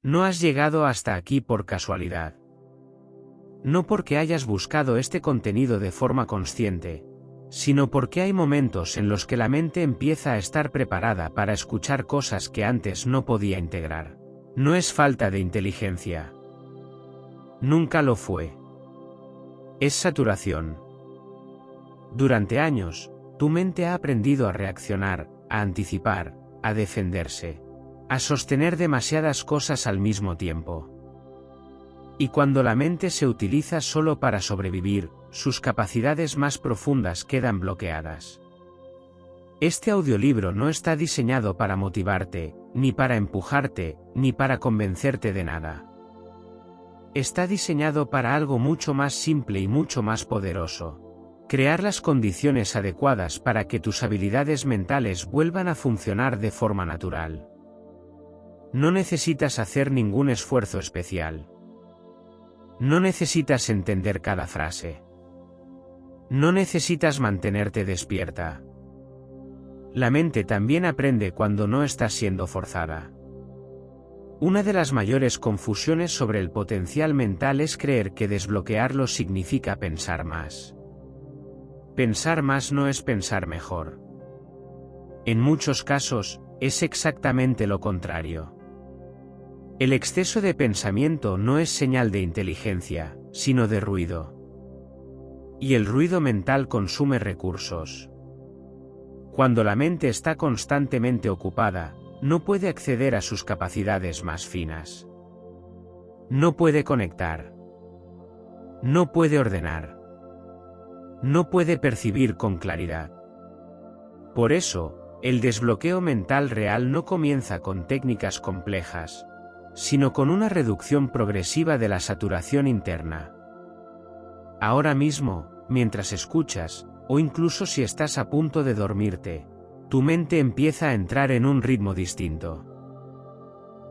No has llegado hasta aquí por casualidad. No porque hayas buscado este contenido de forma consciente, sino porque hay momentos en los que la mente empieza a estar preparada para escuchar cosas que antes no podía integrar. No es falta de inteligencia. Nunca lo fue. Es saturación. Durante años, tu mente ha aprendido a reaccionar, a anticipar, a defenderse, a sostener demasiadas cosas al mismo tiempo. Y cuando la mente se utiliza solo para sobrevivir, sus capacidades más profundas quedan bloqueadas. Este audiolibro no está diseñado para motivarte, ni para empujarte, ni para convencerte de nada. Está diseñado para algo mucho más simple y mucho más poderoso: crear las condiciones adecuadas para que tus habilidades mentales vuelvan a funcionar de forma natural. No necesitas hacer ningún esfuerzo especial. No necesitas entender cada frase. No necesitas mantenerte despierta. La mente también aprende cuando no está siendo forzada. Una de las mayores confusiones sobre el potencial mental es creer que desbloquearlo significa pensar más. Pensar más no es pensar mejor. En muchos casos, es exactamente lo contrario. El exceso de pensamiento no es señal de inteligencia, sino de ruido. Y el ruido mental consume recursos. Cuando la mente está constantemente ocupada, no puede acceder a sus capacidades más finas. No puede conectar. No puede ordenar. No puede percibir con claridad. Por eso, el desbloqueo mental real no comienza con técnicas complejas, sino con una reducción progresiva de la saturación interna. Ahora mismo, mientras escuchas, o incluso si estás a punto de dormirte, tu mente empieza a entrar en un ritmo distinto.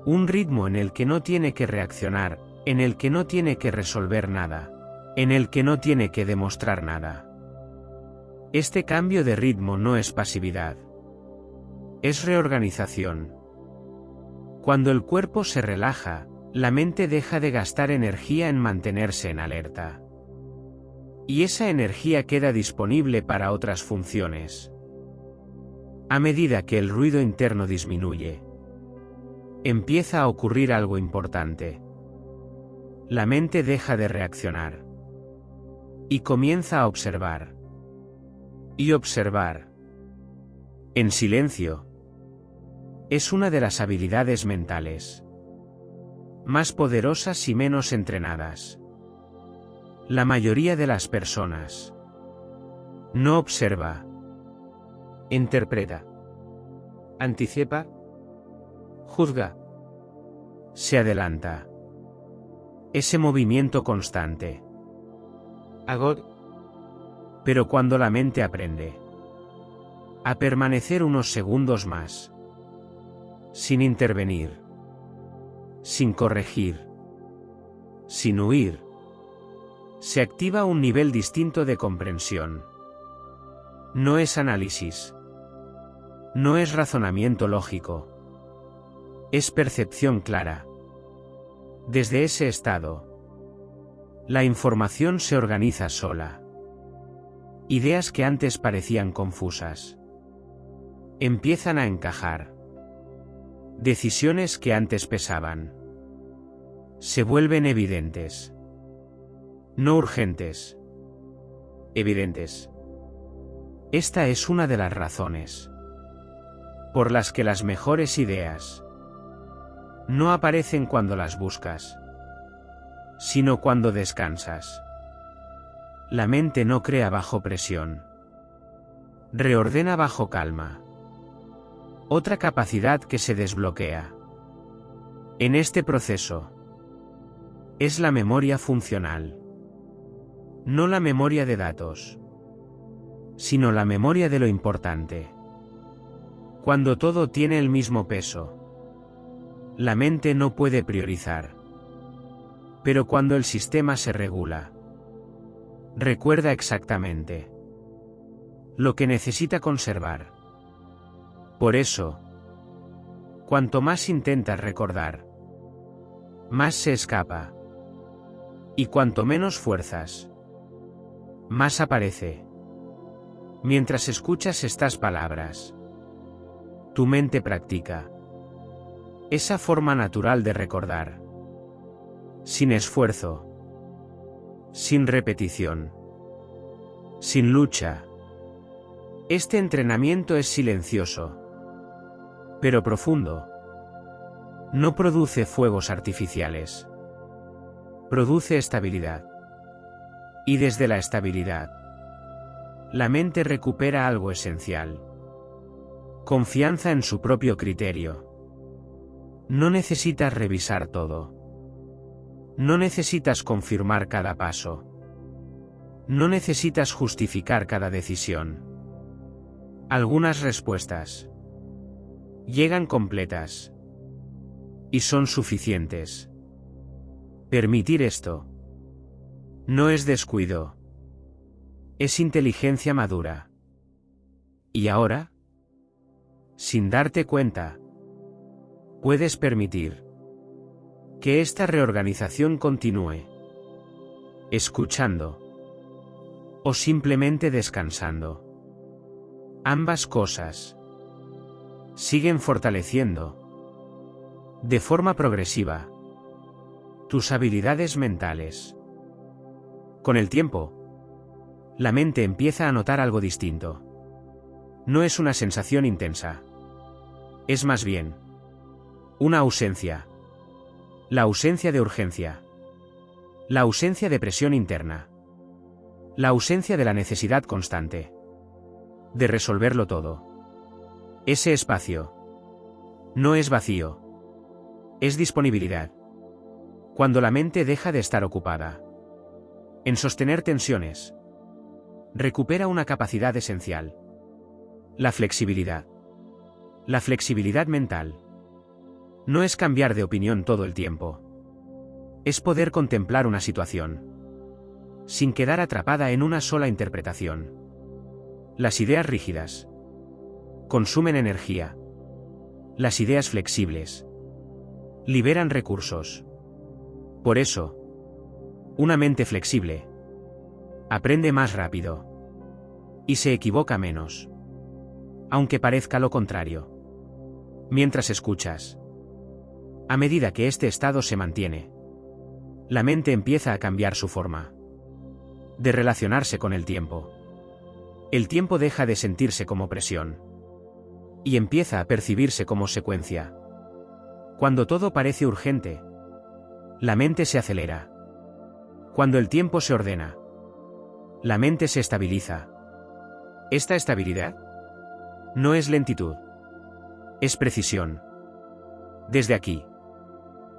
Un ritmo en el que no tiene que reaccionar, en el que no tiene que resolver nada, en el que no tiene que demostrar nada. Este cambio de ritmo no es pasividad. Es reorganización. Cuando el cuerpo se relaja, la mente deja de gastar energía en mantenerse en alerta. Y esa energía queda disponible para otras funciones. A medida que el ruido interno disminuye, empieza a ocurrir algo importante. La mente deja de reaccionar. Y comienza a observar. Y observar, en silencio, es una de las habilidades mentales más poderosas y menos entrenadas. La mayoría de las personas no observa, interpreta, anticipa, juzga, se adelanta. Ese movimiento constante. Pero cuando la mente aprende a permanecer unos segundos más, sin intervenir, sin corregir, sin huir, se activa un nivel distinto de comprensión. No es análisis. No es razonamiento lógico. Es percepción clara. Desde ese estado, la información se organiza sola. Ideas que antes parecían confusas empiezan a encajar. Decisiones que antes pesaban se vuelven evidentes. No urgentes. Evidentes. Esta es una de las razones por las que las mejores ideas no aparecen cuando las buscas, sino cuando descansas. La mente no crea bajo presión. Reordena bajo calma. Otra capacidad que se desbloquea en este proceso es la memoria funcional. No la memoria de datos, sino la memoria de lo importante. Cuando todo tiene el mismo peso, la mente no puede priorizar. Pero cuando el sistema se regula, recuerda exactamente lo que necesita conservar. Por eso, cuanto más intentas recordar, más se escapa. Y cuanto menos fuerzas, más aparece. Mientras escuchas estas palabras, tu mente practica esa forma natural de recordar, sin esfuerzo, sin repetición, sin lucha. Este entrenamiento es silencioso, pero profundo. No produce fuegos artificiales. Produce estabilidad. Y desde la estabilidad, la mente recupera algo esencial: confianza en su propio criterio. No necesitas revisar todo. No necesitas confirmar cada paso. No necesitas justificar cada decisión. Algunas respuestas llegan completas y son suficientes. Permitir esto no es descuido, es inteligencia madura. Y ahora, sin darte cuenta, puedes permitir que esta reorganización continúe, escuchando o simplemente descansando. Ambas cosas siguen fortaleciendo, de forma progresiva, tus habilidades mentales. Con el tiempo, la mente empieza a notar algo distinto. No es una sensación intensa. Es más bien una ausencia. La ausencia de urgencia. La ausencia de presión interna. La ausencia de la necesidad constante de resolverlo todo. Ese espacio no es vacío. Es disponibilidad. Cuando la mente deja de estar ocupada en sostener tensiones, recupera una capacidad esencial: la flexibilidad. La flexibilidad mental no es cambiar de opinión todo el tiempo. Es poder contemplar una situación sin quedar atrapada en una sola interpretación. Las ideas rígidas consumen energía. Las ideas flexibles liberan recursos. Por eso, una mente flexible aprende más rápido y se equivoca menos, aunque parezca lo contrario. Mientras escuchas, a medida que este estado se mantiene, la mente empieza a cambiar su forma de relacionarse con el tiempo. El tiempo deja de sentirse como presión y empieza a percibirse como secuencia. Cuando todo parece urgente, la mente se acelera. Cuando el tiempo se ordena, la mente se estabiliza. Esta estabilidad no es lentitud, es precisión. Desde aquí,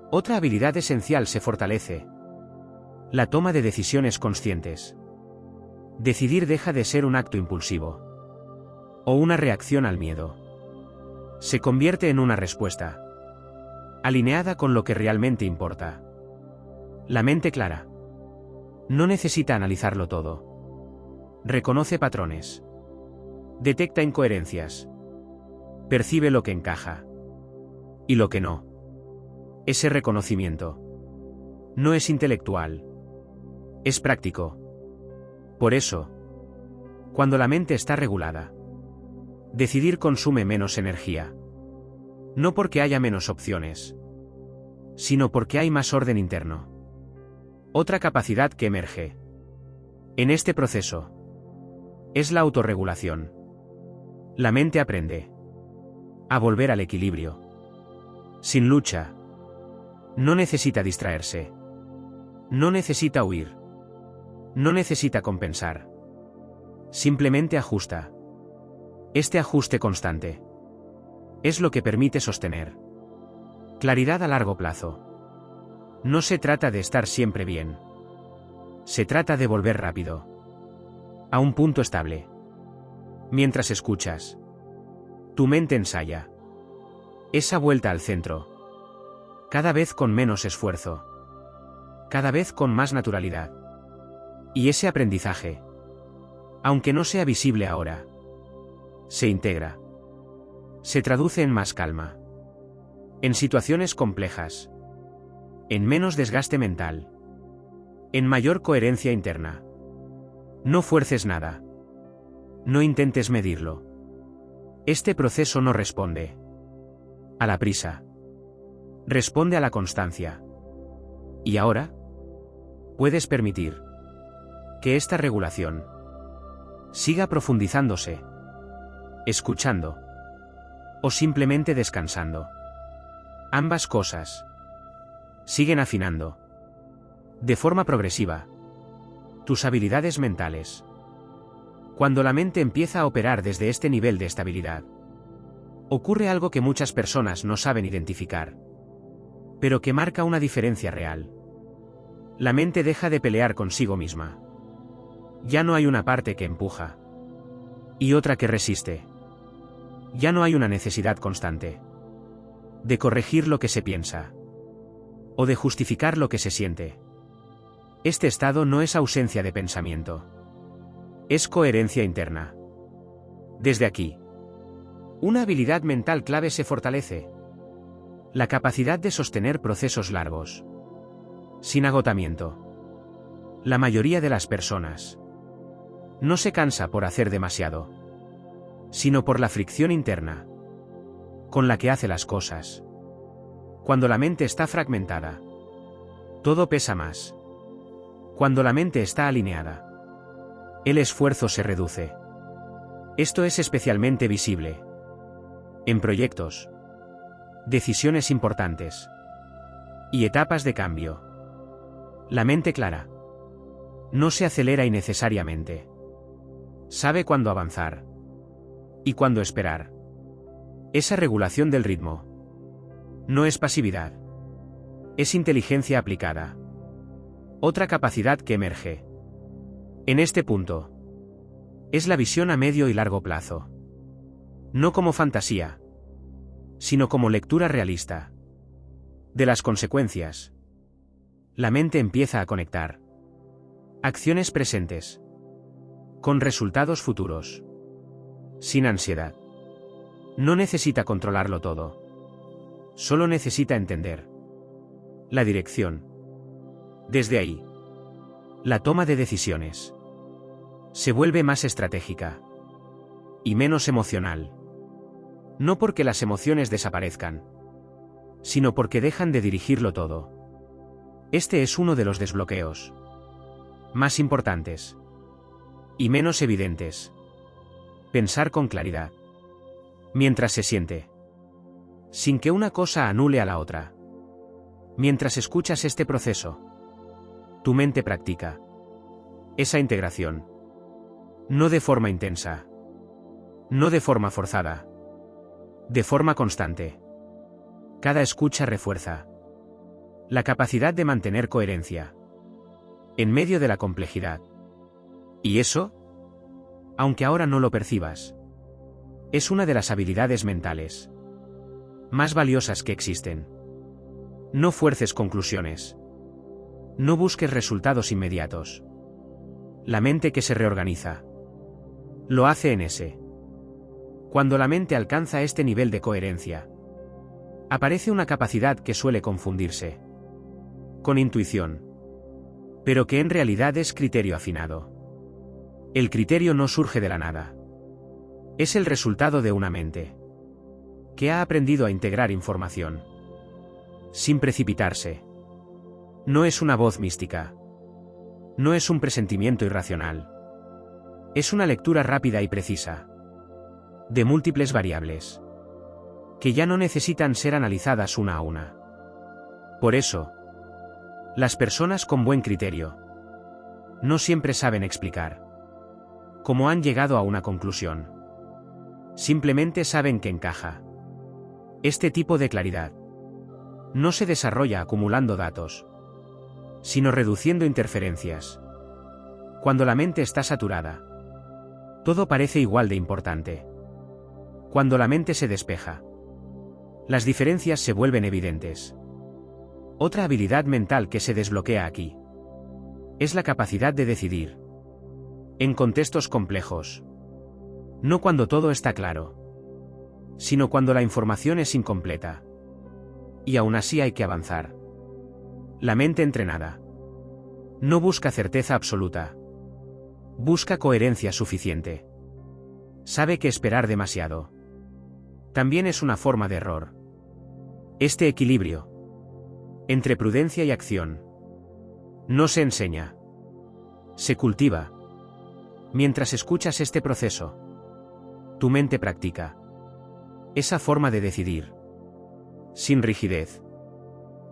otra habilidad esencial se fortalece: la toma de decisiones conscientes. Decidir deja de ser un acto impulsivo o una reacción al miedo. Se convierte en una respuesta alineada con lo que realmente importa. La mente clara no necesita analizarlo todo. Reconoce patrones. Detecta incoherencias. Percibe lo que encaja y lo que no. Ese reconocimiento no es intelectual, es práctico. Por eso, cuando la mente está regulada, decidir consume menos energía. No porque haya menos opciones, sino porque hay más orden interno. Otra capacidad que emerge en este proceso es la autorregulación. La mente aprende a volver al equilibrio. Sin lucha. No necesita distraerse. No necesita huir. No necesita compensar. Simplemente ajusta. Este ajuste constante es lo que permite sostener claridad a largo plazo. No se trata de estar siempre bien. Se trata de volver rápido a un punto estable. Mientras escuchas, tu mente ensaya esa vuelta al centro, cada vez con menos esfuerzo, cada vez con más naturalidad. Y ese aprendizaje, aunque no sea visible ahora, se integra. Se traduce en más calma. En situaciones complejas, En menos desgaste mental. En mayor coherencia interna. No fuerces nada. No intentes medirlo. Este proceso no responde a la prisa. Responde a la constancia. Y ahora, puedes permitir que esta regulación siga profundizándose, escuchando o simplemente descansando. Ambas cosas siguen afinando de forma progresiva tus habilidades mentales. Cuando la mente empieza a operar desde este nivel de estabilidad, ocurre algo que muchas personas no saben identificar, pero que marca una diferencia real. La mente deja de pelear consigo misma. Ya no hay una parte que empuja y otra que resiste. Ya no hay una necesidad constante de corregir lo que se piensa o de justificar lo que se siente. Este estado no es ausencia de pensamiento. Es coherencia interna. Desde aquí, una habilidad mental clave se fortalece. La capacidad de sostener procesos largos, sin agotamiento. La mayoría de las personas no se cansa por hacer demasiado, sino por la fricción interna con la que hace las cosas. Cuando la mente está fragmentada, todo pesa más. Cuando la mente está alineada, el esfuerzo se reduce. Esto es especialmente visible en proyectos, decisiones importantes y etapas de cambio. La mente clara no se acelera innecesariamente. Sabe cuándo avanzar y cuándo esperar. Esa regulación del ritmo no es pasividad. Es inteligencia aplicada. Otra capacidad que emerge en este punto es la visión a medio y largo plazo. No como fantasía, sino como lectura realista de las consecuencias. La mente empieza a conectar acciones presentes con resultados futuros, sin ansiedad. No necesita controlarlo todo. Solo necesita entender la dirección. Desde ahí, la toma de decisiones se vuelve más estratégica y menos emocional. No porque las emociones desaparezcan, sino porque dejan de dirigirlo todo. Este es uno de los desbloqueos más importantes y menos evidentes. Pensar con claridad mientras se siente, sin que una cosa anule a la otra. Mientras escuchas este proceso, tu mente practica esa integración. No de forma intensa, no de forma forzada, de forma constante. Cada escucha refuerza la capacidad de mantener coherencia en medio de la complejidad. Y eso, aunque ahora no lo percibas, es una de las habilidades mentales más valiosas que existen. No fuerces conclusiones. No busques resultados inmediatos. La mente que se reorganiza lo hace en ese. Cuando la mente alcanza este nivel de coherencia, aparece una capacidad que suele confundirse con intuición, pero que en realidad es criterio afinado. El criterio no surge de la nada. Es el resultado de una mente que ha aprendido a integrar información sin precipitarse. No es una voz mística. No es un presentimiento irracional. Es una lectura rápida y precisa de múltiples variables que ya no necesitan ser analizadas una a una. Por eso, las personas con buen criterio no siempre saben explicar cómo han llegado a una conclusión. Simplemente saben que encaja. Este tipo de claridad no se desarrolla acumulando datos, sino reduciendo interferencias. Cuando la mente está saturada, todo parece igual de importante. Cuando la mente se despeja, las diferencias se vuelven evidentes. Otra habilidad mental que se desbloquea aquí es la capacidad de decidir en contextos complejos. No cuando todo está claro, sino cuando la información es incompleta. Y aún así hay que avanzar. La mente entrenada no busca certeza absoluta. Busca coherencia suficiente. Sabe que esperar demasiado también es una forma de error. Este equilibrio entre prudencia y acción no se enseña, se cultiva. Mientras escuchas este proceso, tu mente practica esa forma de decidir, sin rigidez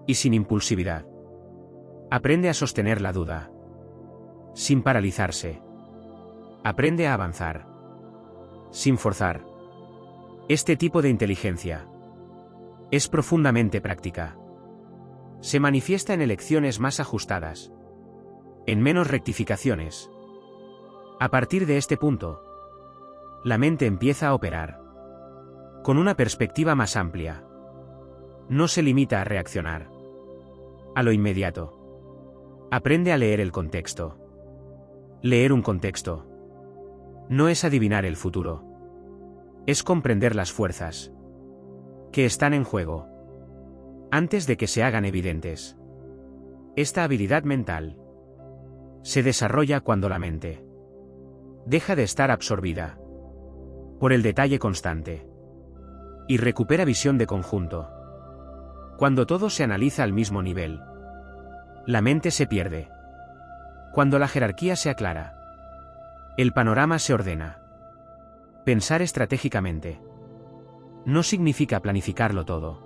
y sin impulsividad. Aprende a sostener la duda, sin paralizarse. Aprende a avanzar, sin forzar. Este tipo de inteligencia es profundamente práctica. Se manifiesta en elecciones más ajustadas, en menos rectificaciones. A partir de este punto, la mente empieza a operar con una perspectiva más amplia. No se limita a reaccionar a lo inmediato. Aprende a leer el contexto. Leer un contexto no es adivinar el futuro. Es comprender las fuerzas que están en juego antes de que se hagan evidentes. Esta habilidad mental se desarrolla cuando la mente deja de estar absorbida por el detalle constante y recupera visión de conjunto. Cuando todo se analiza al mismo nivel, la mente se pierde. Cuando la jerarquía se aclara, el panorama se ordena. Pensar estratégicamente no significa planificarlo todo.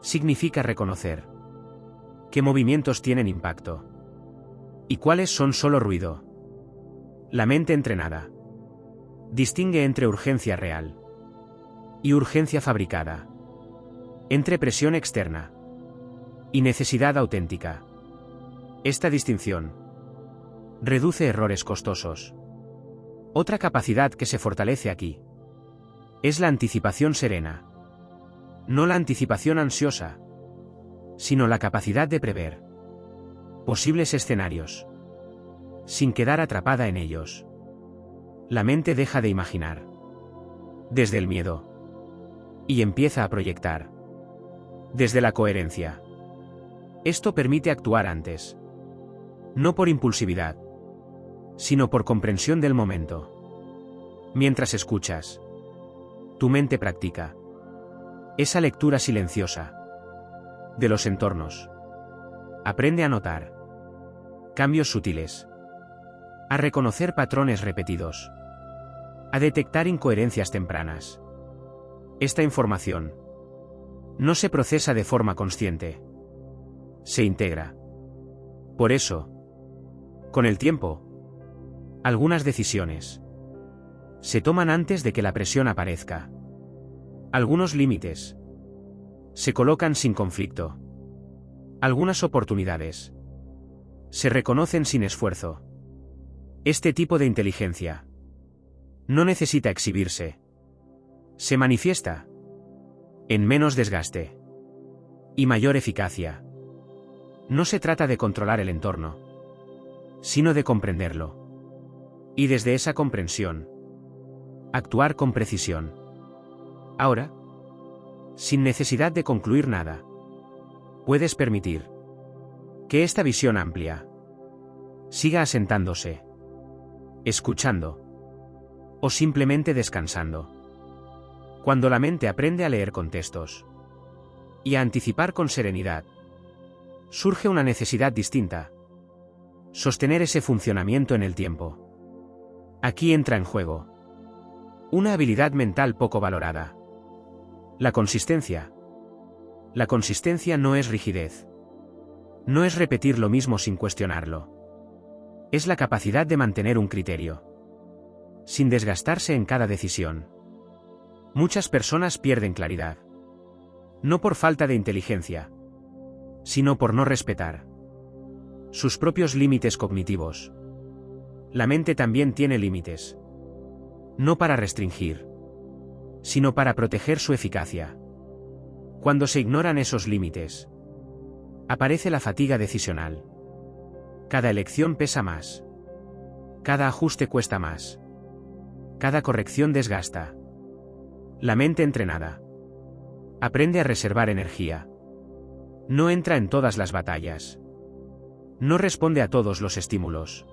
Significa reconocer qué movimientos tienen impacto y cuáles son solo ruido. La mente entrenada distingue entre urgencia real y urgencia fabricada, entre presión externa y necesidad auténtica. Esta distinción reduce errores costosos. Otra capacidad que se fortalece aquí es la anticipación serena. No la anticipación ansiosa, sino la capacidad de prever posibles escenarios sin quedar atrapada en ellos. La mente deja de imaginar desde el miedo y empieza a proyectar desde la coherencia. Esto permite actuar antes, no por impulsividad, sino por comprensión del momento. Mientras escuchas, tu mente practica esa lectura silenciosa de los entornos. Aprende a notar cambios sutiles, a reconocer patrones repetidos, a detectar incoherencias tempranas. Esta información no se procesa de forma consciente, se integra. Por eso, con el tiempo, algunas decisiones se toman antes de que la presión aparezca. Algunos límites se colocan sin conflicto. Algunas oportunidades se reconocen sin esfuerzo. Este tipo de inteligencia no necesita exhibirse. Se manifiesta en menos desgaste y mayor eficacia. No se trata de controlar el entorno, sino de comprenderlo. Y desde esa comprensión, actuar con precisión. Ahora, sin necesidad de concluir nada, puedes permitir que esta visión amplia siga asentándose, escuchando o simplemente descansando. Cuando la mente aprende a leer contextos y a anticipar con serenidad, surge una necesidad distinta: sostener ese funcionamiento en el tiempo. Aquí entra en juego una habilidad mental poco valorada: la consistencia. La consistencia no es rigidez. No es repetir lo mismo sin cuestionarlo. Es la capacidad de mantener un criterio, sin desgastarse en cada decisión. Muchas personas pierden claridad, no por falta de inteligencia, sino por no respetar sus propios límites cognitivos. La mente también tiene límites, no para restringir, sino para proteger su eficacia. Cuando se ignoran esos límites, aparece la fatiga decisional. Cada elección pesa más. Cada ajuste cuesta más. Cada corrección desgasta. La mente entrenada aprende a reservar energía No entra en todas las batallas. No responde a todos los estímulos.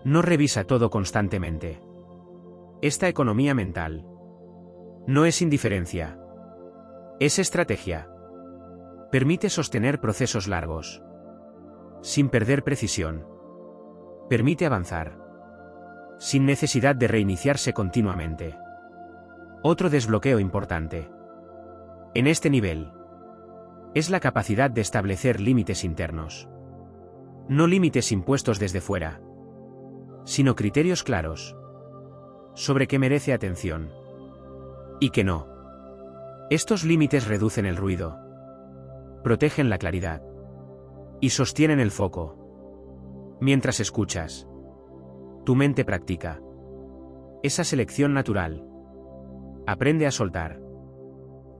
No revisa todo constantemente. Esta economía mental no es indiferencia. Es estrategia. Permite sostener procesos largos, sin perder precisión. Permite avanzar, sin necesidad de reiniciarse continuamente. Otro desbloqueo importante en este nivel es la capacidad de establecer límites internos. No límites impuestos desde fuera, sino criterios claros sobre qué merece atención y qué no. Estos límites reducen el ruido, protegen la claridad y sostienen el foco. Mientras escuchas, tu mente practica esa selección natural. Aprende a soltar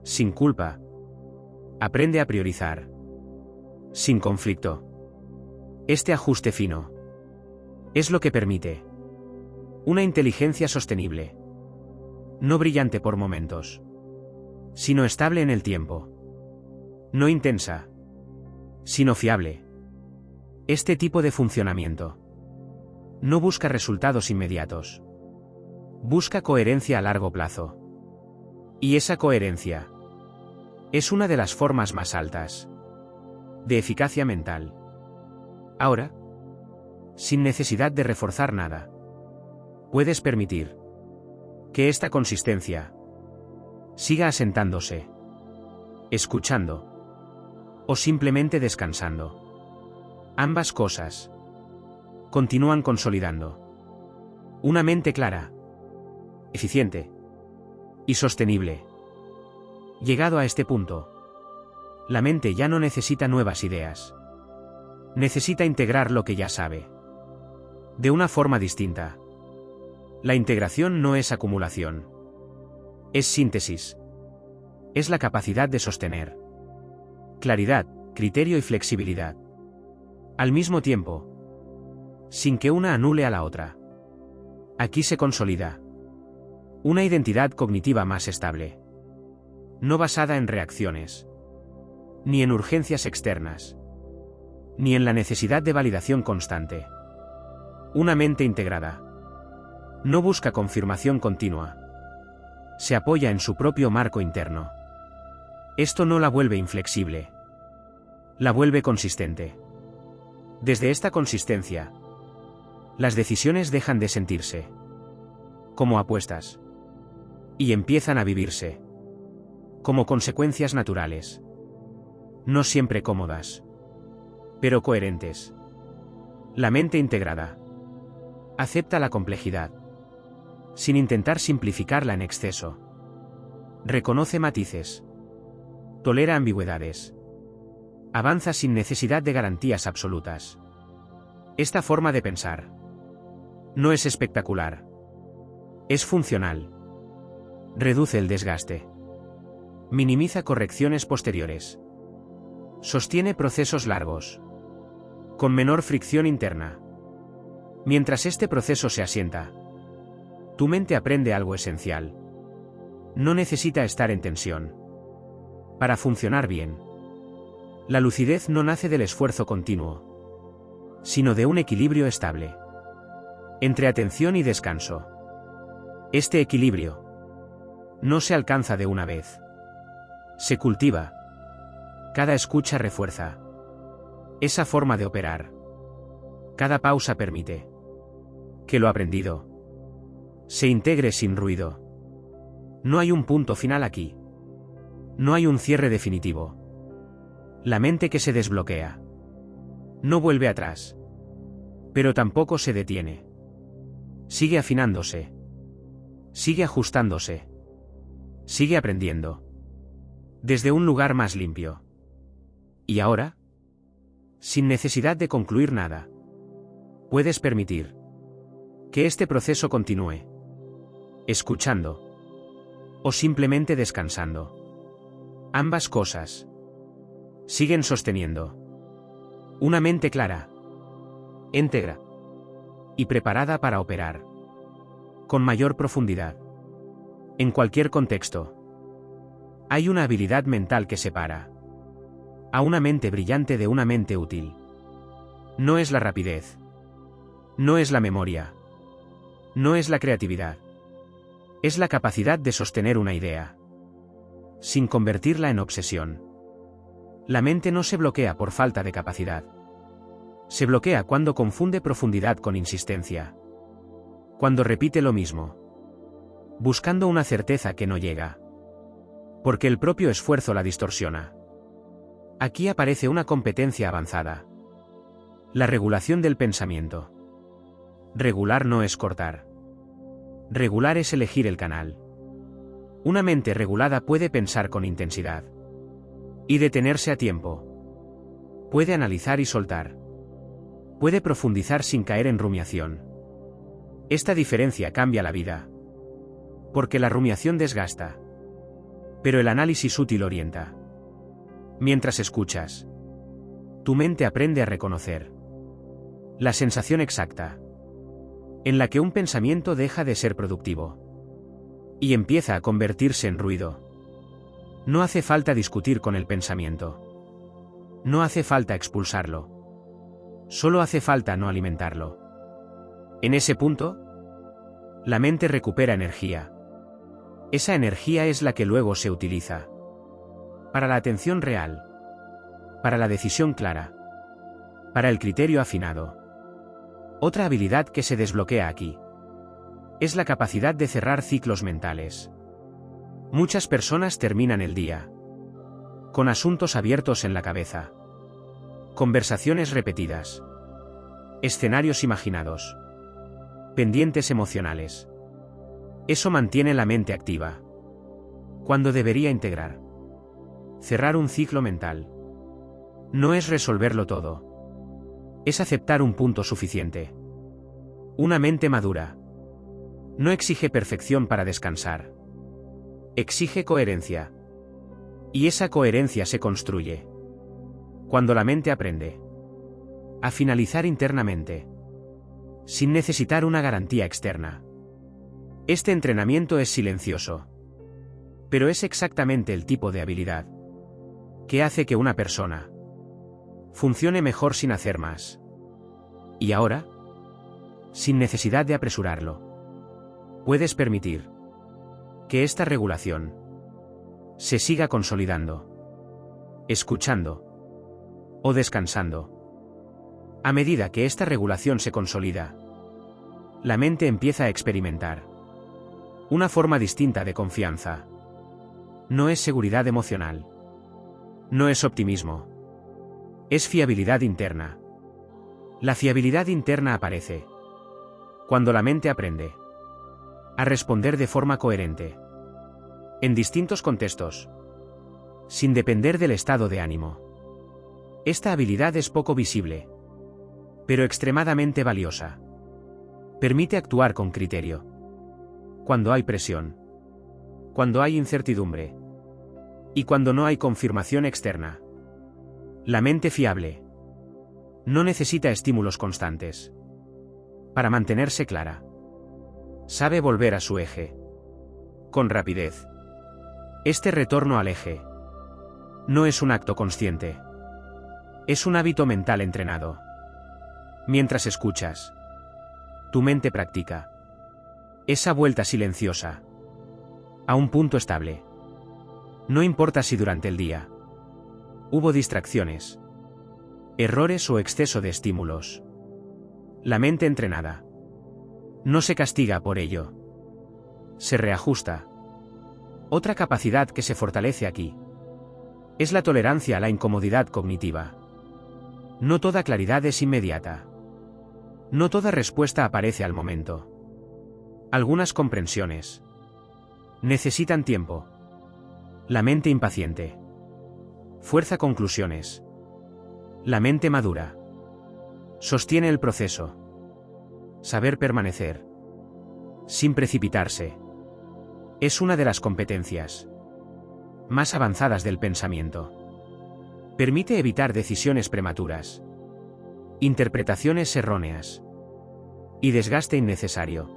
sin culpa. Aprende a priorizar sin conflicto. Este ajuste fino es lo que permite una inteligencia sostenible, no brillante por momentos, sino estable en el tiempo. No intensa, sino fiable. Este tipo de funcionamiento no busca resultados inmediatos. Busca coherencia a largo plazo. Y esa coherencia es una de las formas más altas de eficacia mental. Ahora, sin necesidad de reforzar nada, puedes permitir que esta consistencia siga asentándose, escuchando o simplemente descansando. Ambas cosas continúan consolidando una mente clara, eficiente y sostenible. Llegado a este punto, la mente ya no necesita nuevas ideas. Necesita integrar lo que ya sabe de una forma distinta. La integración no es acumulación. Es síntesis. Es la capacidad de sostener claridad, criterio y flexibilidad al mismo tiempo, sin que una anule a la otra. Aquí se consolida una identidad cognitiva más estable, no basada en reacciones, ni en urgencias externas, ni en la necesidad de validación constante. Una mente integrada no busca confirmación continua. Se apoya en su propio marco interno. Esto no la vuelve inflexible. La vuelve consistente. Desde esta consistencia, las decisiones dejan de sentirse como apuestas y empiezan a vivirse como consecuencias naturales. No siempre cómodas, pero coherentes. La mente integrada acepta la complejidad, sin intentar simplificarla en exceso. Reconoce matices, tolera ambigüedades, avanza sin necesidad de garantías absolutas. Esta forma de pensar no es espectacular, es funcional. Reduce el desgaste, minimiza correcciones posteriores, sostiene procesos largos, con menor fricción interna. Mientras este proceso se asienta, tu mente aprende algo esencial. No necesita estar en tensión para funcionar bien. La lucidez no nace del esfuerzo continuo, sino de un equilibrio estable entre atención y descanso. Este equilibrio no se alcanza de una vez. Se cultiva. Cada escucha refuerza esa forma de operar. Cada pausa permite que lo aprendido se integre sin ruido. No hay un punto final aquí. No hay un cierre definitivo. La mente que se desbloquea no vuelve atrás, pero tampoco se detiene. Sigue afinándose. Sigue ajustándose. Sigue aprendiendo. Desde un lugar más limpio. Y ahora, sin necesidad de concluir nada, puedes permitir que este proceso continúe, escuchando o simplemente descansando. Ambas cosas siguen sosteniendo una mente clara, íntegra y preparada para operar con mayor profundidad. En cualquier contexto, hay una habilidad mental que separa a una mente brillante de una mente útil. No es la rapidez. No es la memoria. No es la creatividad. Es la capacidad de sostener una idea, sin convertirla en obsesión. La mente no se bloquea por falta de capacidad. Se bloquea cuando confunde profundidad con insistencia. Cuando repite lo mismo, buscando una certeza que no llega. Porque el propio esfuerzo la distorsiona. Aquí aparece una competencia avanzada. La regulación del pensamiento. Regular no es cortar. Regular es elegir el canal. Una mente regulada puede pensar con intensidad. Y detenerse a tiempo. Puede analizar y soltar. Puede profundizar sin caer en rumiación. Esta diferencia cambia la vida. Porque la rumiación desgasta. Pero el análisis útil orienta. Mientras escuchas, tu mente aprende a reconocer la sensación exacta en la que un pensamiento deja de ser productivo y empieza a convertirse en ruido. No hace falta discutir con el pensamiento. No hace falta expulsarlo. Solo hace falta no alimentarlo. En ese punto, la mente recupera energía. Esa energía es la que luego se utiliza para la atención real, para la decisión clara, para el criterio afinado. Otra habilidad que se desbloquea aquí es la capacidad de cerrar ciclos mentales. Muchas personas terminan el día con asuntos abiertos en la cabeza, conversaciones repetidas, escenarios imaginados, pendientes emocionales. Eso mantiene la mente activa, cuando debería integrar. Cerrar un ciclo mental no es resolverlo todo. Es aceptar un punto suficiente. Una mente madura no exige perfección para descansar. Exige coherencia. Y esa coherencia se construye cuando la mente aprende a finalizar internamente, sin necesitar una garantía externa. Este entrenamiento es silencioso, pero es exactamente el tipo de habilidad que hace que una persona funcione mejor sin hacer más. Y ahora, sin necesidad de apresurarlo, puedes permitir que esta regulación se siga consolidando, escuchando o descansando. A medida que esta regulación se consolida, la mente empieza a experimentar una forma distinta de confianza. No es seguridad emocional. No es optimismo. Es fiabilidad interna. La fiabilidad interna aparece cuando la mente aprende a responder de forma coherente en distintos contextos, sin depender del estado de ánimo. Esta habilidad es poco visible, pero extremadamente valiosa. Permite actuar con criterio cuando hay presión, cuando hay incertidumbre y cuando no hay confirmación externa. La mente fiable no necesita estímulos constantes para mantenerse clara. Sabe volver a su eje con rapidez. Este retorno al eje no es un acto consciente. Es un hábito mental entrenado. Mientras escuchas, tu mente practica esa vuelta silenciosa a un punto estable. No importa si durante el día hubo distracciones, errores o exceso de estímulos. La mente entrenada no se castiga por ello. Se reajusta. Otra capacidad que se fortalece aquí es la tolerancia a la incomodidad cognitiva. No toda claridad es inmediata. No toda respuesta aparece al momento. Algunas comprensiones necesitan tiempo. La mente impaciente fuerza conclusiones. La mente madura sostiene el proceso. Saber permanecer sin precipitarse es una de las competencias más avanzadas del pensamiento. Permite evitar decisiones prematuras, interpretaciones erróneas y desgaste innecesario.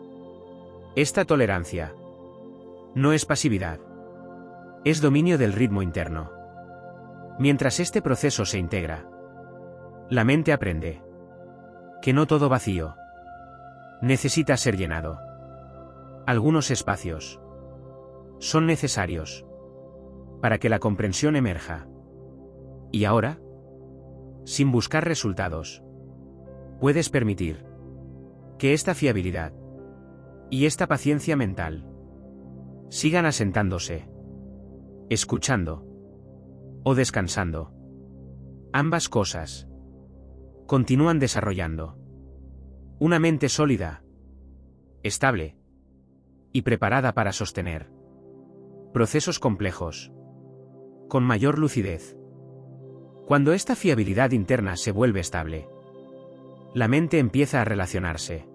Esta tolerancia no es pasividad. Es dominio del ritmo interno. Mientras este proceso se integra, la mente aprende que no todo vacío necesita ser llenado. Algunos espacios son necesarios para que la comprensión emerja. Y ahora, sin buscar resultados, puedes permitir que esta fiabilidad y esta paciencia mental sigan asentándose, escuchando o descansando. Ambas cosas continúan desarrollando una mente sólida, estable y preparada para sostener procesos complejos con mayor lucidez. Cuando esta fiabilidad interna se vuelve estable, la mente empieza a relacionarse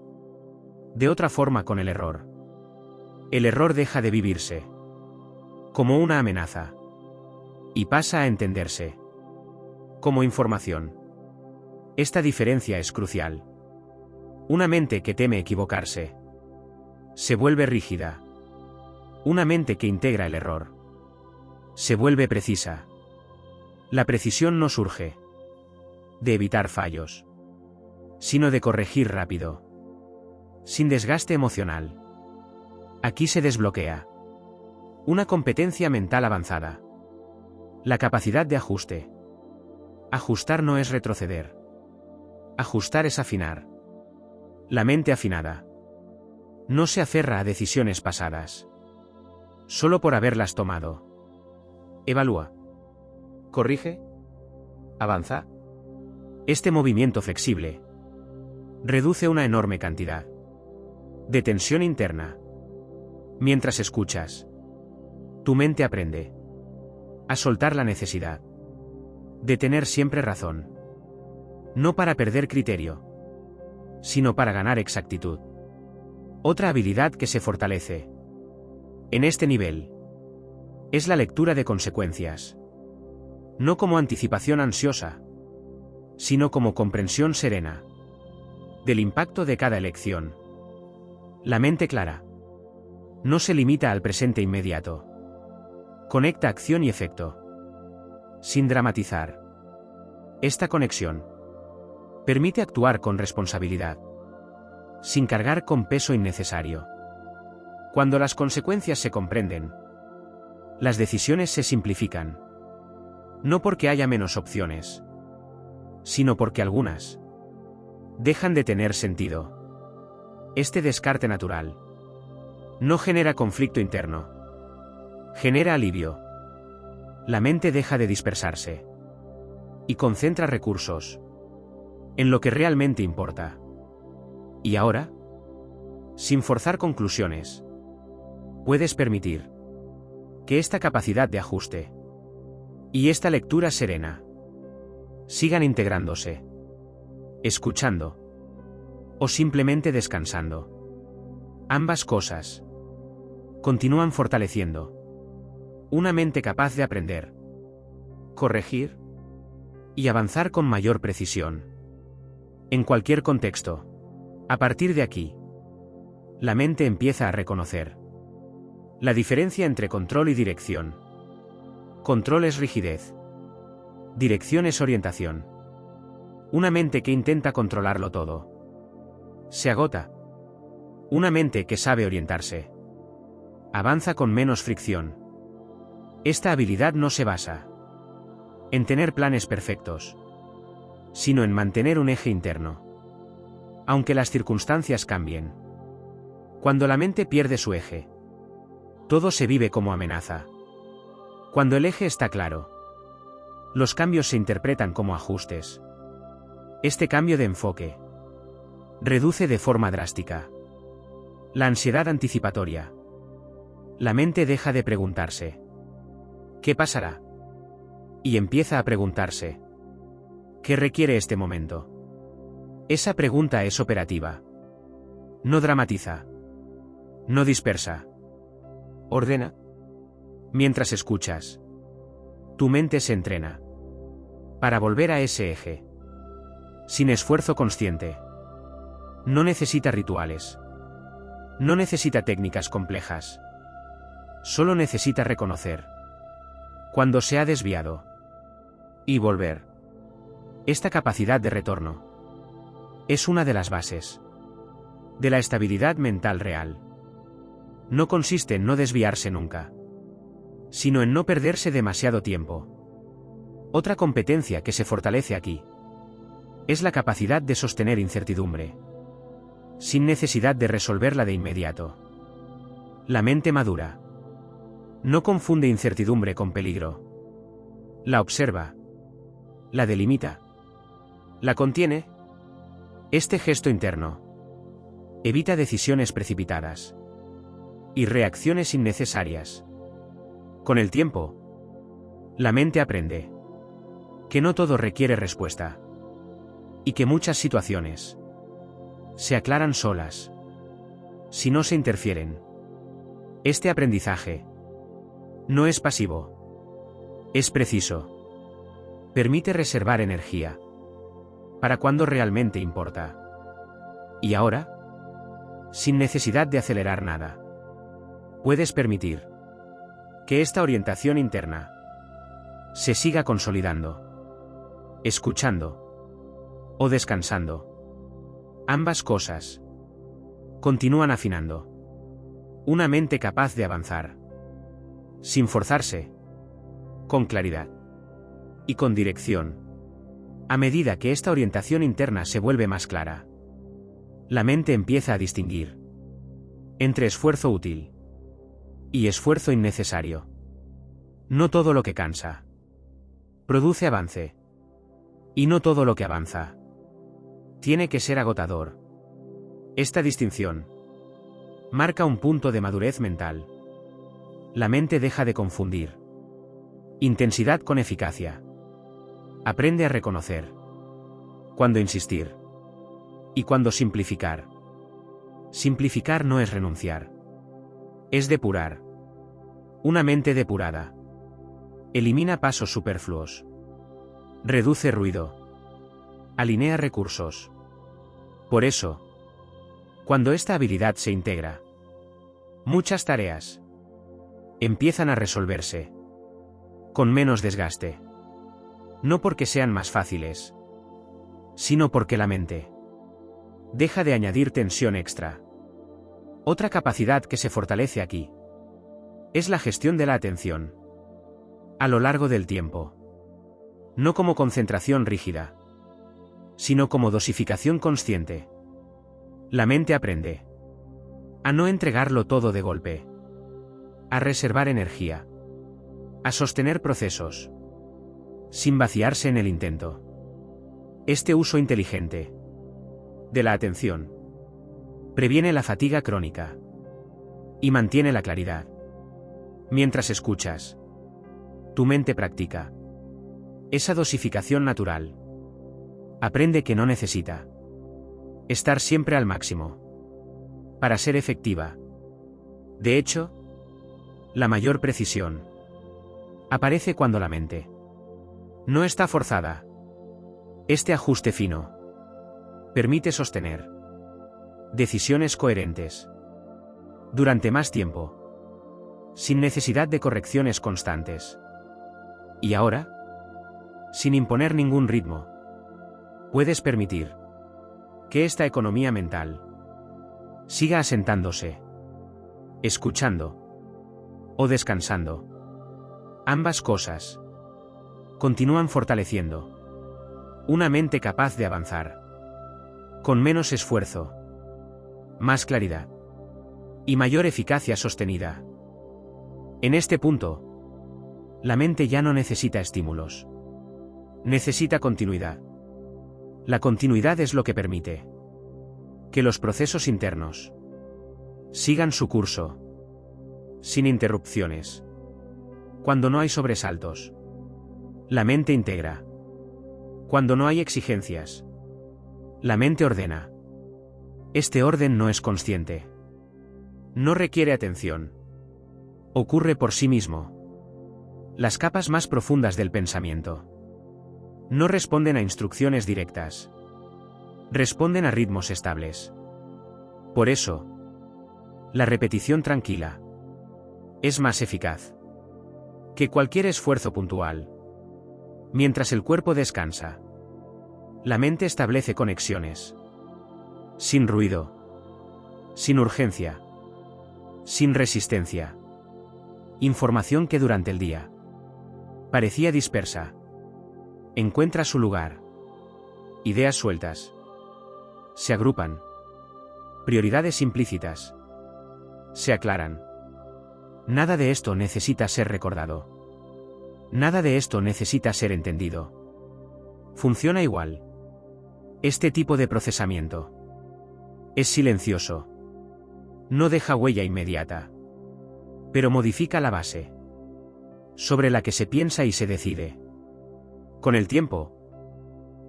de otra forma con el error. El error deja de vivirse como una amenaza y pasa a entenderse como información. Esta diferencia es crucial. Una mente que teme equivocarse se vuelve rígida. Una mente que integra el error se vuelve precisa. La precisión no surge de evitar fallos, sino de corregir rápido, sin desgaste emocional. Aquí se desbloquea una competencia mental avanzada. La capacidad de ajuste. Ajustar no es retroceder. Ajustar es afinar. La mente afinada no se aferra a decisiones pasadas solo por haberlas tomado. Evalúa. Corrige. Avanza. Este movimiento flexible reduce una enorme cantidad de tensión interna. Mientras escuchas, tu mente aprende a soltar la necesidad de tener siempre razón. No para perder criterio, sino para ganar exactitud. Otra habilidad que se fortalece en este nivel es la lectura de consecuencias. No como anticipación ansiosa, sino como comprensión serena del impacto de cada elección. La mente clara no se limita al presente inmediato. Conecta acción y efecto, sin dramatizar. Esta conexión permite actuar con responsabilidad, sin cargar con peso innecesario. Cuando las consecuencias se comprenden, las decisiones se simplifican. No porque haya menos opciones, sino porque algunas dejan de tener sentido. Este descarte natural no genera conflicto interno, genera alivio. La mente deja de dispersarse y concentra recursos en lo que realmente importa. Y ahora, sin forzar conclusiones, puedes permitir que esta capacidad de ajuste y esta lectura serena sigan integrándose, escuchando o simplemente descansando. Ambas cosas continúan fortaleciendo una mente capaz de aprender, corregir y avanzar con mayor precisión en cualquier contexto. A partir de aquí, la mente empieza a reconocer la diferencia entre control y dirección. Control es rigidez. Dirección es orientación. Una mente que intenta controlarlo todo se agota. Una mente que sabe orientarse avanza con menos fricción. Esta habilidad no se basa en tener planes perfectos, sino en mantener un eje interno. Aunque las circunstancias cambien, cuando la mente pierde su eje, todo se vive como amenaza. Cuando el eje está claro, los cambios se interpretan como ajustes. Este cambio de enfoque reduce de forma drástica la ansiedad anticipatoria. La mente deja de preguntarse ¿qué pasará? Y empieza a preguntarse ¿qué requiere este momento? Esa pregunta es operativa. No dramatiza. No dispersa. Ordena. Mientras escuchas, tu mente se entrena para volver a ese eje, sin esfuerzo consciente. No necesita rituales. No necesita técnicas complejas. Solo necesita reconocer cuando se ha desviado y volver. Esta capacidad de retorno es una de las bases de la estabilidad mental real. No consiste en no desviarse nunca, sino en no perderse demasiado tiempo. Otra competencia que se fortalece aquí es la capacidad de sostener incertidumbre, sin necesidad de resolverla de inmediato. La mente madura no confunde incertidumbre con peligro. La observa, la delimita, la contiene. Este gesto interno evita decisiones precipitadas y reacciones innecesarias. Con el tiempo, la mente aprende que no todo requiere respuesta y que muchas situaciones se aclaran solas si no se interfieren. Este aprendizaje no es pasivo, es preciso. Permite reservar energía para cuando realmente importa. Y ahora, sin necesidad de acelerar nada, puedes permitir que esta orientación interna se siga consolidando, escuchando o descansando. Ambas cosas continúan afinando una mente capaz de avanzar, sin forzarse, con claridad y con dirección. A medida que esta orientación interna se vuelve más clara, la mente empieza a distinguir entre esfuerzo útil y esfuerzo innecesario. No todo lo que cansa produce avance, y no todo lo que avanza tiene que ser agotador. Esta distinción marca un punto de madurez mental. La mente deja de confundir intensidad con eficacia. Aprende a reconocer cuándo insistir y cuándo simplificar. Simplificar no es renunciar, es depurar. Una mente depurada elimina pasos superfluos, reduce ruido, alinea recursos. Por eso, cuando esta habilidad se integra, muchas tareas empiezan a resolverse con menos desgaste. No porque sean más fáciles, sino porque la mente deja de añadir tensión extra. Otra capacidad que se fortalece aquí es la gestión de la atención a lo largo del tiempo. No como concentración rígida, sino como dosificación consciente. La mente aprende a no entregarlo todo de golpe, a reservar energía, a sostener procesos sin vaciarse en el intento. Este uso inteligente de la atención previene la fatiga crónica y mantiene la claridad. Mientras escuchas, tu mente practica esa dosificación natural. Aprende que no necesita estar siempre al máximo para ser efectiva. De hecho, la mayor precisión aparece cuando la mente no está forzada. Este ajuste fino permite sostener decisiones coherentes durante más tiempo, sin necesidad de correcciones constantes. Y ahora, sin imponer ningún ritmo, puedes permitir que esta economía mental siga asentándose, escuchando o descansando. Ambas cosas continúan fortaleciendo una mente capaz de avanzar con menos esfuerzo, más claridad y mayor eficacia sostenida. En este punto, la mente ya no necesita estímulos. Necesita continuidad. La continuidad es lo que permite que los procesos internos sigan su curso, sin interrupciones. Cuando no hay sobresaltos, la mente integra. Cuando no hay exigencias, la mente ordena. Este orden no es consciente. No requiere atención. Ocurre por sí mismo. Las capas más profundas del pensamiento no responden a instrucciones directas. Responden a ritmos estables. Por eso, la repetición tranquila es más eficaz que cualquier esfuerzo puntual. Mientras el cuerpo descansa, la mente establece conexiones. Sin ruido. Sin urgencia. Sin resistencia. Información que durante el día parecía dispersa encuentra su lugar. Ideas sueltas se agrupan. Prioridades implícitas se aclaran. Nada de esto necesita ser recordado. Nada de esto necesita ser entendido. Funciona igual. Este tipo de procesamiento es silencioso. No deja huella inmediata, pero modifica la base sobre la que se piensa y se decide. Con el tiempo,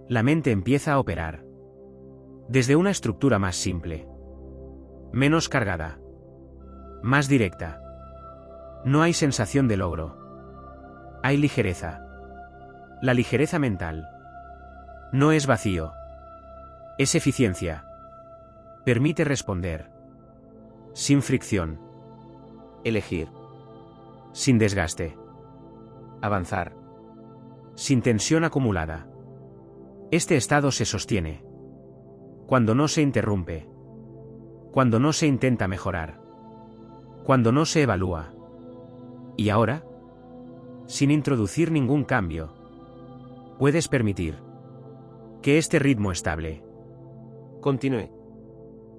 la mente empieza a operar desde una estructura más simple, menos cargada, más directa. No hay sensación de logro. Hay ligereza. La ligereza mental no es vacío. Es eficiencia. Permite responder sin fricción. Elegir sin desgaste. Avanzar sin tensión acumulada. Este estado se sostiene cuando no se interrumpe, cuando no se intenta mejorar, cuando no se evalúa. Y ahora, sin introducir ningún cambio, puedes permitir que este ritmo estable continúe.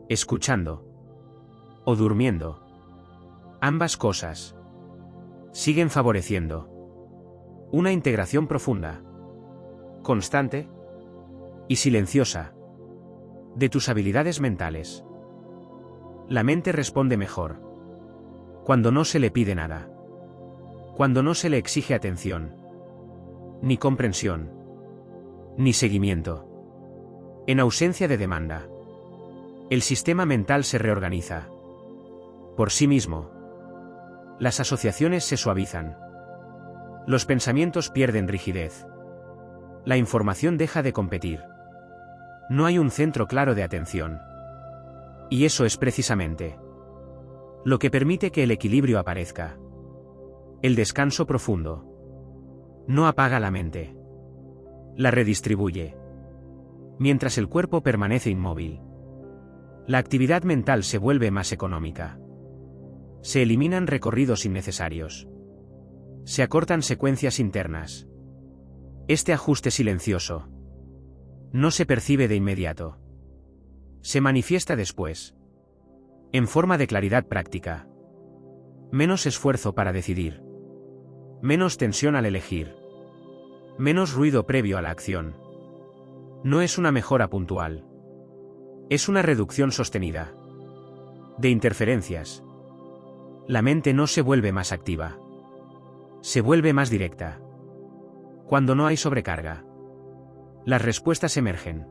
Escuchando o durmiendo. Ambas cosas siguen favoreciendo una integración profunda, constante y silenciosa de tus habilidades mentales. La mente responde mejor cuando no se le pide nada, cuando no se le exige atención, ni comprensión, ni seguimiento. En ausencia de demanda, el sistema mental se reorganiza por sí mismo. Las asociaciones se suavizan. Los pensamientos pierden rigidez. La información deja de competir. No hay un centro claro de atención. Y eso es precisamente lo que permite que el equilibrio aparezca. El descanso profundo no apaga la mente. La redistribuye. Mientras el cuerpo permanece inmóvil, la actividad mental se vuelve más económica. Se eliminan recorridos innecesarios. Se acortan secuencias internas. Este ajuste silencioso no se percibe de inmediato. Se manifiesta después, en forma de claridad práctica. Menos esfuerzo para decidir. Menos tensión al elegir. Menos ruido previo a la acción. No es una mejora puntual. Es una reducción sostenida de interferencias. La mente no se vuelve más activa. Se vuelve más directa. Cuando no hay sobrecarga, las respuestas emergen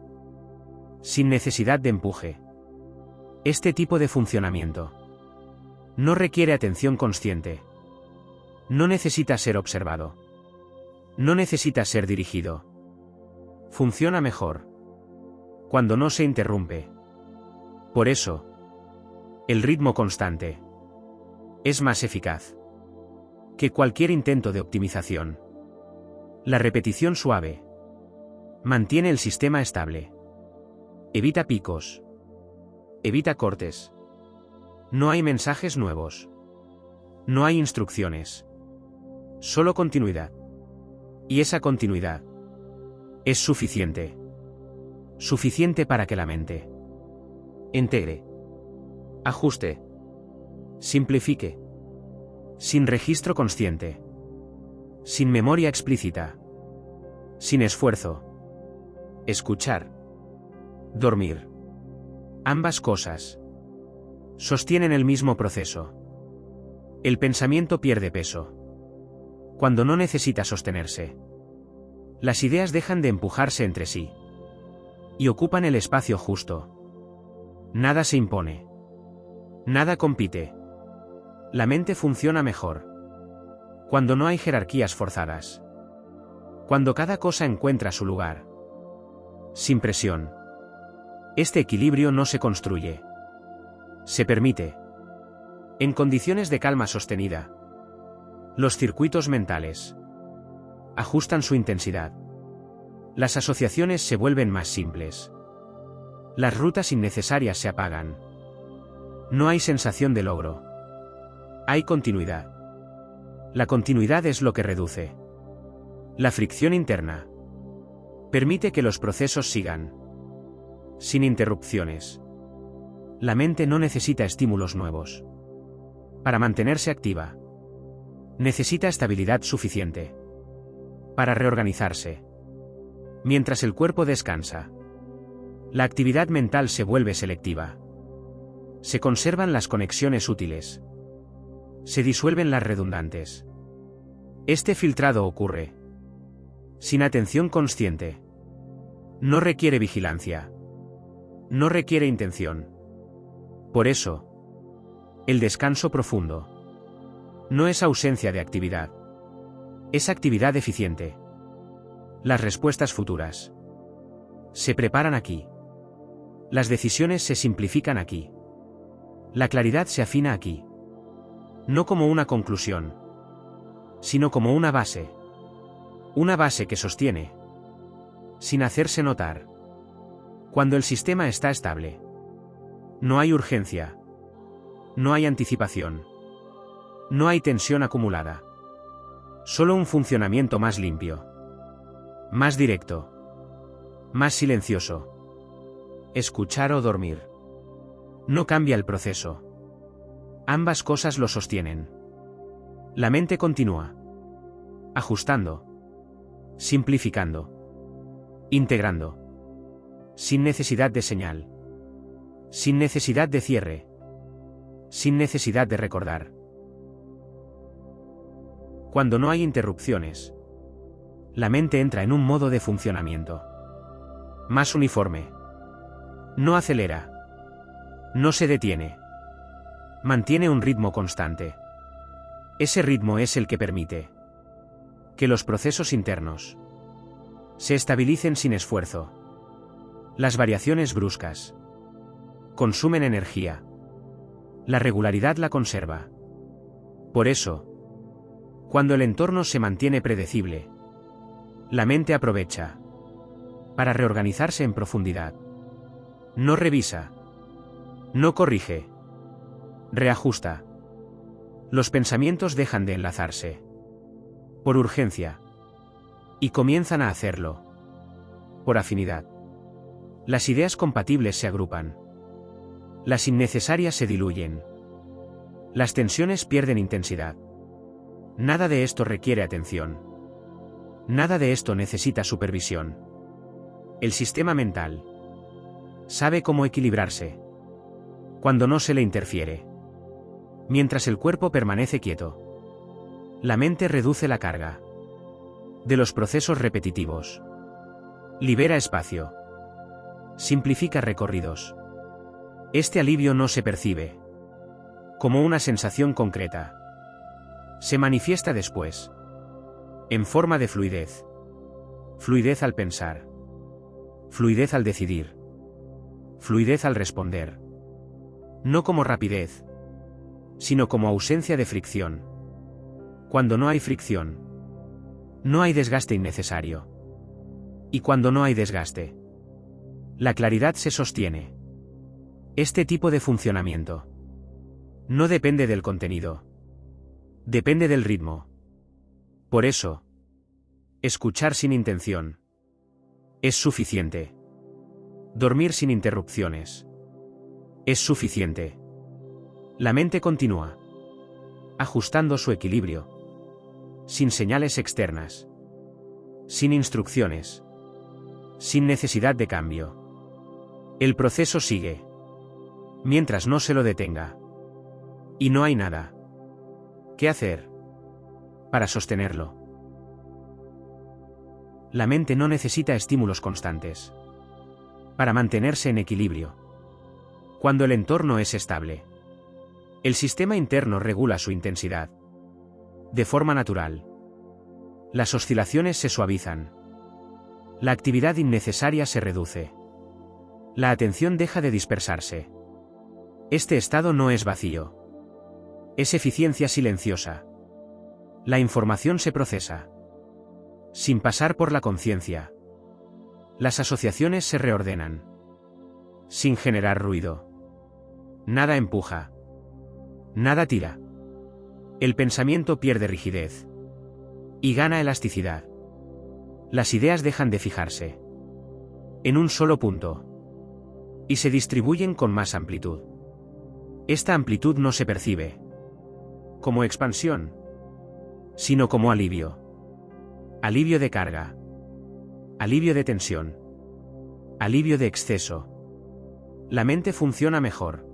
sin necesidad de empuje. Este tipo de funcionamiento no requiere atención consciente. No necesita ser observado. No necesita ser dirigido. Funciona mejor cuando no se interrumpe. Por eso, el ritmo constante es más eficaz que cualquier intento de optimización. La repetición suave mantiene el sistema estable. Evita picos. Evita cortes. No hay mensajes nuevos. No hay instrucciones. Solo continuidad. Y esa continuidad es suficiente. Suficiente para que la mente integre, ajuste, simplifique. Sin registro consciente. Sin memoria explícita. Sin esfuerzo. Escuchar. Dormir. Ambas cosas sostienen el mismo proceso. El pensamiento pierde peso cuando no necesita sostenerse. Las ideas dejan de empujarse entre sí y ocupan el espacio justo. Nada se impone. Nada compite. La mente funciona mejor cuando no hay jerarquías forzadas. Cuando cada cosa encuentra su lugar. Sin presión. Este equilibrio no se construye. Se permite. En condiciones de calma sostenida. Los circuitos mentales Ajustan su intensidad. Las asociaciones se vuelven más simples. Las rutas innecesarias se apagan. No hay sensación de logro. Hay continuidad. La continuidad es lo que reduce la fricción interna. Permite que los procesos sigan sin interrupciones. La mente no necesita estímulos nuevos. Para mantenerse activa, necesita estabilidad suficiente para reorganizarse. Mientras el cuerpo descansa, la actividad mental se vuelve selectiva. Se conservan las conexiones útiles. Se disuelven las redundantes. Este filtrado ocurre sin atención consciente. No requiere vigilancia. No requiere intención. Por eso, el descanso profundo no es ausencia de actividad. Es actividad eficiente. Las respuestas futuras se preparan aquí. Las decisiones se simplifican aquí. La claridad se afina aquí. No como una conclusión, sino como una base. Una base que sostiene, sin hacerse notar. Cuando el sistema está estable, no hay urgencia. No hay anticipación. No hay tensión acumulada. Solo un funcionamiento más limpio. Más directo. Más silencioso. Escuchar o dormir. No cambia el proceso. Ambas cosas lo sostienen. La mente continúa. Ajustando. Simplificando. Integrando. Sin necesidad de señal. Sin necesidad de cierre. Sin necesidad de recordar. Cuando no hay interrupciones, la mente entra en un modo de funcionamiento más uniforme. No acelera. No se detiene. Mantiene un ritmo constante. Ese ritmo es el que permite que los procesos internos se estabilicen sin esfuerzo. Las variaciones bruscas consumen energía. La regularidad la conserva. Por eso, cuando el entorno se mantiene predecible, la mente aprovecha para reorganizarse en profundidad. No revisa. No corrige. Reajusta. Los pensamientos dejan de enlazarse por urgencia y comienzan a hacerlo por afinidad. Las ideas compatibles se agrupan. Las innecesarias se diluyen. Las tensiones pierden intensidad. Nada de esto requiere atención. Nada de esto necesita supervisión. El sistema mental sabe cómo equilibrarse cuando no se le interfiere. Mientras el cuerpo permanece quieto, la mente reduce la carga de los procesos repetitivos. Libera espacio. Simplifica recorridos. Este alivio no se percibe como una sensación concreta. Se manifiesta después, en forma de fluidez. Fluidez al pensar. Fluidez al decidir. Fluidez al responder. No como rapidez, sino como ausencia de fricción. Cuando no hay fricción, no hay desgaste innecesario. Y cuando no hay desgaste, la claridad se sostiene. Este tipo de funcionamiento no depende del contenido. Depende del ritmo. Por eso, escuchar sin intención es suficiente. Dormir sin interrupciones es suficiente. La mente continúa ajustando su equilibrio, sin señales externas, sin instrucciones, sin necesidad de cambio. El proceso sigue, mientras no se lo detenga. Y no hay nada que hacer para sostenerlo. La mente no necesita estímulos constantes para mantenerse en equilibrio. Cuando el entorno es estable, el sistema interno regula su intensidad de forma natural. Las oscilaciones se suavizan. La actividad innecesaria se reduce. La atención deja de dispersarse. Este estado no es vacío. Es eficiencia silenciosa. La información se procesa sin pasar por la conciencia. Las asociaciones se reordenan, sin generar ruido. Nada empuja. Nada tira. El pensamiento pierde rigidez y gana elasticidad. Las ideas dejan de fijarse en un solo punto y se distribuyen con más amplitud. Esta amplitud no se percibe como expansión, sino como alivio. Alivio de carga. Alivio de tensión. Alivio de exceso. La mente funciona mejor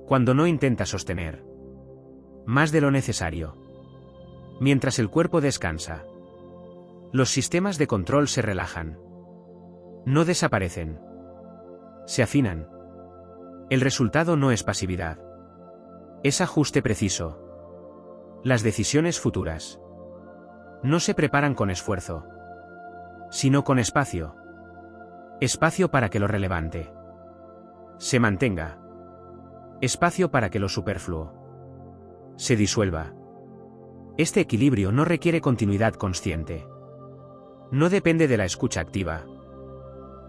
cuando no intenta sostener más de lo necesario. Mientras el cuerpo descansa, los sistemas de control se relajan. No desaparecen. Se afinan. El resultado no es pasividad. Es ajuste preciso. Las decisiones futuras no se preparan con esfuerzo, sino con espacio. Espacio para que lo relevante se mantenga. Espacio para que lo superfluo se disuelva. Este equilibrio no requiere continuidad consciente. No depende de la escucha activa.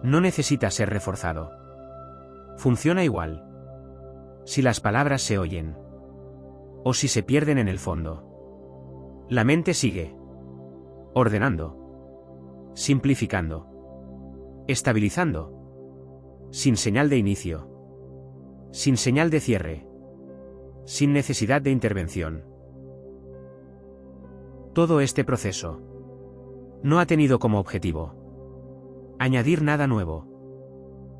No necesita ser reforzado. Funciona igual si las palabras se oyen o si se pierden en el fondo. La mente sigue ordenando, simplificando, estabilizando, sin señal de inicio, sin señal de cierre, sin necesidad de intervención. Todo este proceso no ha tenido como objetivo añadir nada nuevo,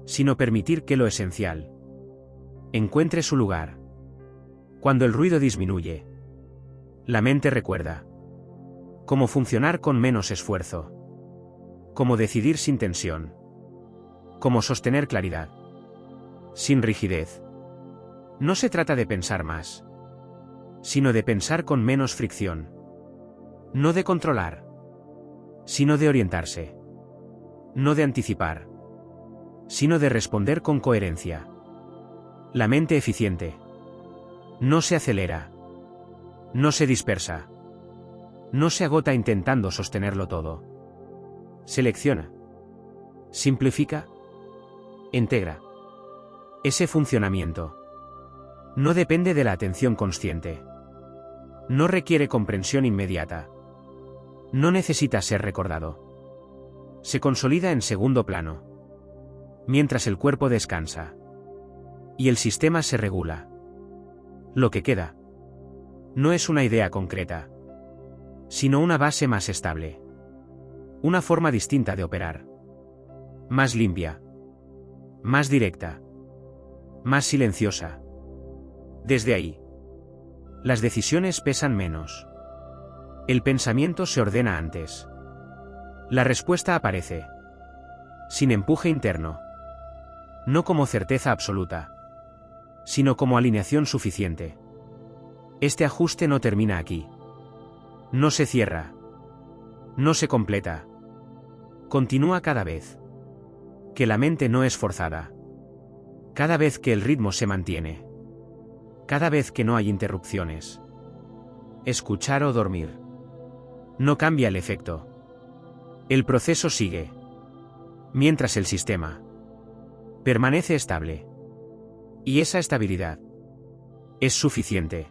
sino permitir que lo esencial encuentre su lugar. Cuando el ruido disminuye, la mente recuerda cómo funcionar con menos esfuerzo, cómo decidir sin tensión, cómo sostener claridad, sin rigidez. No se trata de pensar más, sino de pensar con menos fricción. No de controlar, sino de orientarse. No de anticipar, sino de responder con coherencia. La mente eficiente no se acelera, no se dispersa, no se agota intentando sostenerlo todo. Selecciona, simplifica, integra. Ese funcionamiento no depende de la atención consciente. No requiere comprensión inmediata. No necesita ser recordado. Se consolida en segundo plano, mientras el cuerpo descansa y el sistema se regula. Lo que queda no es una idea concreta, sino una base más estable. Una forma distinta de operar. Más limpia. Más directa. Más silenciosa. Desde ahí, las decisiones pesan menos. El pensamiento se ordena antes. La respuesta aparece, sin empuje interno. No como certeza absoluta, sino como alineación suficiente. Este ajuste no termina aquí. No se cierra. No se completa. Continúa cada vez que la mente no es forzada. Cada vez que el ritmo se mantiene. Cada vez que no hay interrupciones. Escuchar o dormir no cambia el efecto. El proceso sigue, mientras el sistema permanece estable. Y esa estabilidad es suficiente